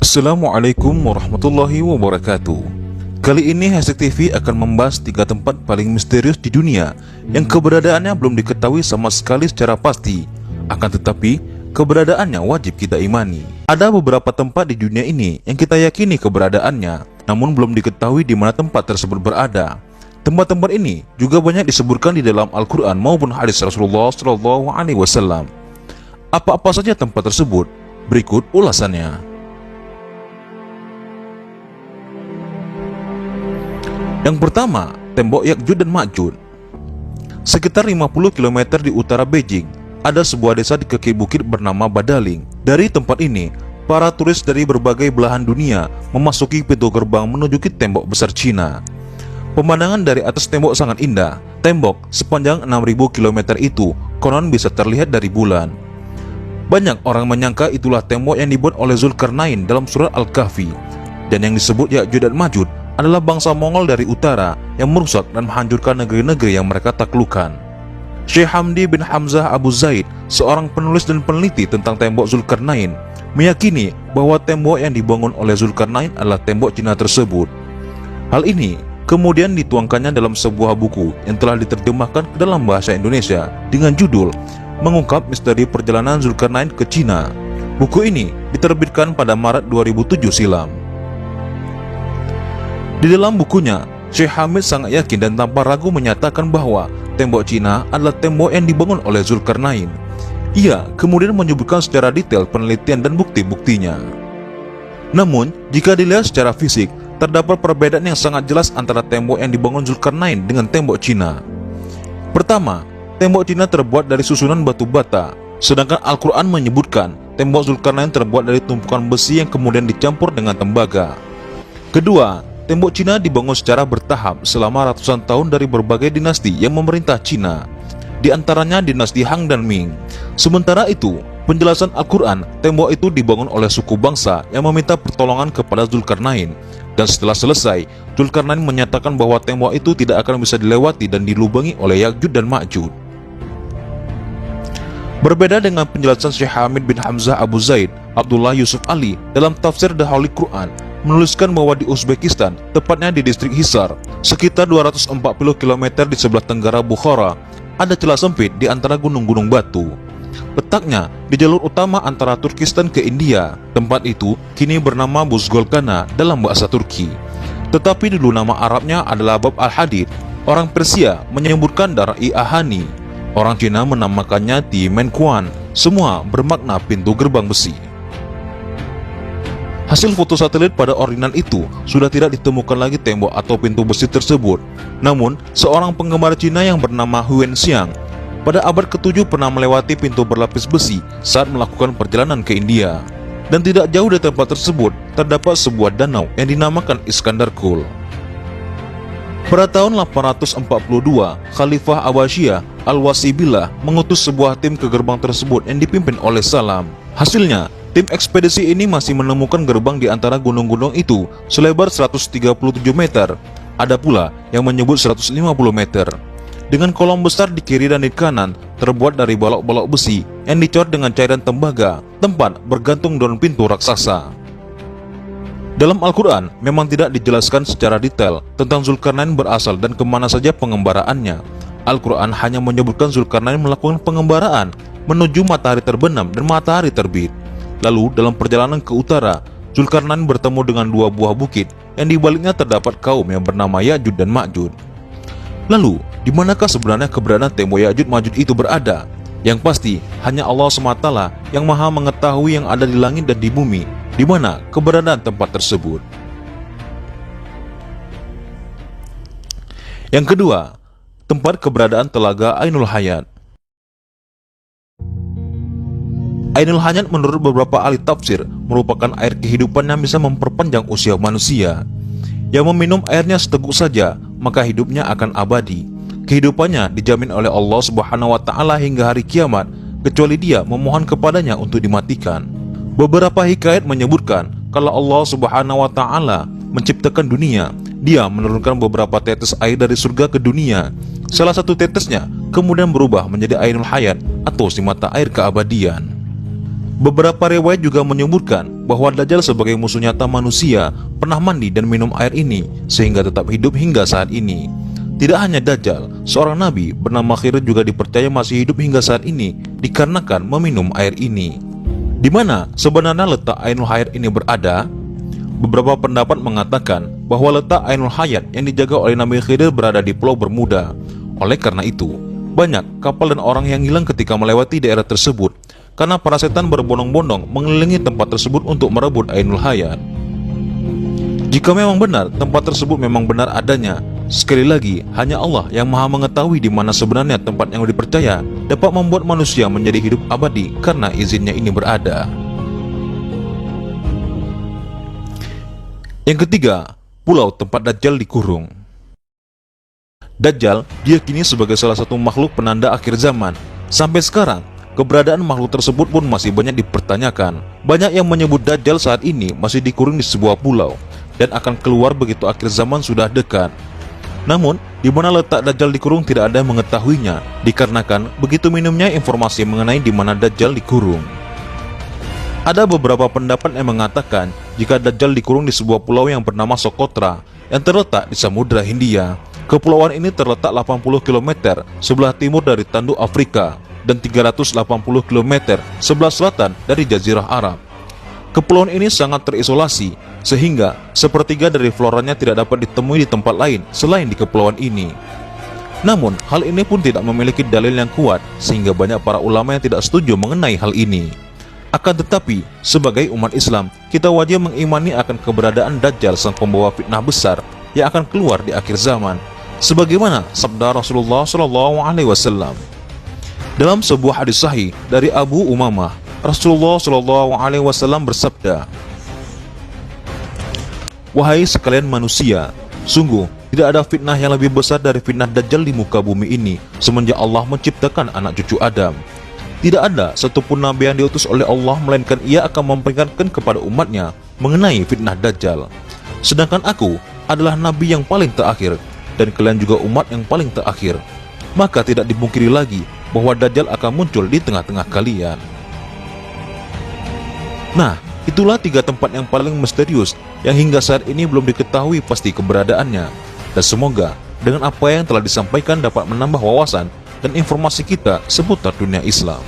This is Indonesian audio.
Assalamualaikum warahmatullahi wabarakatuh. Kali ini Hasik TV akan membahas 3 tempat paling misterius di dunia yang keberadaannya belum diketahui sama sekali secara pasti. Akan tetapi, keberadaannya wajib kita imani. Ada beberapa tempat di dunia ini yang kita yakini keberadaannya, namun belum diketahui di mana tempat tersebut berada. Tempat-tempat ini juga banyak disebutkan di dalam Al-Quran maupun hadis Rasulullah SAW. Apa-apa saja tempat tersebut? Berikut ulasannya. Yang pertama, tembok Ya'juj dan Ma'juj. Sekitar 50 km di utara Beijing, ada sebuah desa di kaki bukit bernama Badaling. Dari tempat ini, para turis dari berbagai belahan dunia memasuki pintu gerbang menuju ke tembok besar Cina. Pemandangan dari atas tembok sangat indah. Tembok sepanjang 6.000 km itu konon bisa terlihat dari bulan. Banyak orang menyangka itulah tembok yang dibuat oleh Zulkarnain dalam surat Al-Kahfi. Dan yang disebut Ya'juj dan Ma'juj adalah bangsa Mongol dari utara yang merusak dan menghancurkan negeri-negeri yang mereka taklukkan. Syekh Hamdi bin Hamzah Abu Zaid, seorang penulis dan peneliti tentang tembok Zulkarnain, meyakini bahwa tembok yang dibangun oleh Zulkarnain adalah tembok Cina tersebut. Hal ini kemudian dituangkannya dalam sebuah buku yang telah diterjemahkan ke dalam bahasa Indonesia dengan judul Mengungkap Misteri Perjalanan Zulkarnain ke Cina. Buku ini diterbitkan pada Maret 2007 silam. Di dalam bukunya, Syekh Hamid sangat yakin dan tanpa ragu menyatakan bahwa tembok Cina adalah tembok yang dibangun oleh Zulkarnain. Ia kemudian menyebutkan secara detail penelitian dan bukti-buktinya. Namun, jika dilihat secara fisik, terdapat perbedaan yang sangat jelas antara tembok yang dibangun Zulkarnain dengan tembok Cina. Pertama, tembok Cina terbuat dari susunan batu bata, sedangkan Al-Quran menyebutkan tembok Zulkarnain terbuat dari tumpukan besi yang kemudian dicampur dengan tembaga. Kedua, tembok Cina dibangun secara bertahap selama ratusan tahun dari berbagai dinasti yang memerintah Cina, di antaranya dinasti Han dan Ming. Sementara itu, penjelasan Al-Quran, tembok itu dibangun oleh suku bangsa yang meminta pertolongan kepada Zulkarnain. Dan setelah selesai, Zulkarnain menyatakan bahwa tembok itu tidak akan bisa dilewati dan dilubangi oleh Ya'juj dan Ma'juj. Berbeda dengan penjelasan Syekh Hamid bin Hamzah Abu Zaid, Abdullah Yusuf Ali dalam tafsir The Holy Quran menuliskan bahwa di Uzbekistan, tepatnya di distrik Hisar, sekitar 240 km di sebelah tenggara Bukhara, ada celah sempit di antara gunung-gunung batu. Letaknya di jalur utama antara Turkistan ke India. Tempat itu kini bernama Buzgolkana dalam bahasa Turki. Tetapi dulu nama Arabnya adalah Bab al-Hadid. Orang Persia menyebutkan Dar-i Ahani. Orang Cina menamakannya Timenkuan. Semua bermakna pintu gerbang besi. Hasil foto satelit pada ordinat itu sudah tidak ditemukan lagi tembok atau pintu besi tersebut. Namun, seorang penggemar Cina yang bernama Huan Xiang pada abad ke-7 pernah melewati pintu berlapis besi saat melakukan perjalanan ke India. Dan tidak jauh dari tempat tersebut terdapat sebuah danau yang dinamakan Iskandar Kul. Pada tahun 842, Khalifah Abbasiyah Al-Wasibilah mengutus sebuah tim ke gerbang tersebut yang dipimpin oleh Salam. Hasilnya, tim ekspedisi ini masih menemukan gerbang di antara gunung-gunung itu selebar 137 meter. Ada pula yang menyebut 150 meter. Dengan kolom besar di kiri dan di kanan, terbuat dari balok-balok besi yang dicor dengan cairan tembaga, tempat bergantung daun pintu raksasa. Dalam Al-Quran memang tidak dijelaskan secara detail tentang Zulkarnain berasal dan kemana saja pengembaraannya. Al-Quran hanya menyebutkan Zulkarnain melakukan pengembaraan menuju matahari terbenam dan matahari terbit. Lalu dalam perjalanan ke utara, Zulkarnain bertemu dengan 2 buah bukit yang di baliknya terdapat kaum yang bernama Ya'juj dan Ma'juj. Lalu, di manakah sebenarnya keberadaan tembok Ya'juj Ma'juj itu berada? Yang pasti, hanya Allah SWT yang maha mengetahui yang ada di langit dan di bumi, di mana keberadaan tempat tersebut. Yang kedua, tempat keberadaan telaga Ainul Hayat. Ainul Hayat menurut beberapa ahli tafsir merupakan air kehidupan yang bisa memperpanjang usia manusia. Yang meminum airnya seteguk saja, maka hidupnya akan abadi. Kehidupannya dijamin oleh Allah Subhanahu wa Ta'ala hingga hari kiamat, kecuali dia memohon kepadanya untuk dimatikan. Beberapa hikayat menyebutkan kalau Allah Subhanahu wa Ta'ala menciptakan dunia, dia menurunkan beberapa tetes air dari surga ke dunia. Salah satu tetesnya kemudian berubah menjadi Ainul Hayat atau si mata air keabadian. Beberapa riwayat juga menyebutkan bahwa Dajjal sebagai musuh nyata manusia pernah mandi dan minum air ini sehingga tetap hidup hingga saat ini. Tidak hanya Dajjal, seorang nabi bernama Khidir juga dipercaya masih hidup hingga saat ini dikarenakan meminum air ini. Di mana sebenarnya letak Ainul Hayat ini berada? Beberapa pendapat mengatakan bahwa letak Ainul Hayat yang dijaga oleh Nabi Khidir berada di Pulau Bermuda. Oleh karena itu, banyak kapal dan orang yang hilang ketika melewati daerah tersebut karena para setan berbondong-bondong mengelilingi tempat tersebut untuk merebut Ainul Hayat. Jika memang benar tempat tersebut memang benar adanya, sekali lagi hanya Allah yang maha mengetahui di mana sebenarnya tempat yang dipercaya dapat membuat manusia menjadi hidup abadi karena izinnya ini berada. Yang ketiga, pulau tempat Dajjal dikurung. Dajjal diyakini sebagai salah satu makhluk penanda akhir zaman. Sampai sekarang, keberadaan makhluk tersebut pun masih banyak dipertanyakan. Banyak yang menyebut Dajjal saat ini masih dikurung di sebuah pulau dan akan keluar begitu akhir zaman sudah dekat. Namun, di mana letak Dajjal dikurung tidak ada yang mengetahuinya, dikarenakan begitu minimnya informasi mengenai di mana Dajjal dikurung. Ada beberapa pendapat yang mengatakan jika Dajjal dikurung di sebuah pulau yang bernama Socotra yang terletak di Samudra Hindia. Kepulauan ini terletak 80 km sebelah timur dari tanduk Afrika dan 380 km sebelah selatan dari Jazirah Arab. Kepulauan ini sangat terisolasi sehingga sepertiga dari floranya tidak dapat ditemui di tempat lain selain di kepulauan ini. Namun, hal ini pun tidak memiliki dalil yang kuat sehingga banyak para ulama yang tidak setuju mengenai hal ini. Akan tetapi, sebagai umat Islam, kita wajib mengimani akan keberadaan Dajjal sang pembawa fitnah besar yang akan keluar di akhir zaman. Sebagaimana sabda Rasulullah SAW. Dalam sebuah hadis sahih dari Abu Umamah, Rasulullah SAW bersabda, "Wahai sekalian manusia, sungguh tidak ada fitnah yang lebih besar dari fitnah Dajjal di muka bumi ini semenjak Allah menciptakan anak cucu Adam. Tidak ada satupun nabi yang diutus oleh Allah melainkan ia akan memperingatkan kepada umatnya mengenai fitnah Dajjal. Sedangkan aku adalah nabi yang paling terakhir dan kalian juga umat yang paling terakhir. Maka tidak dipungkiri lagi bahwa Dajjal akan muncul di tengah-tengah kalian." Nah, itulah 3 tempat yang paling misterius yang hingga saat ini belum diketahui pasti keberadaannya. Dan semoga dengan apa yang telah disampaikan dapat menambah wawasan dan informasi kita seputar dunia Islam.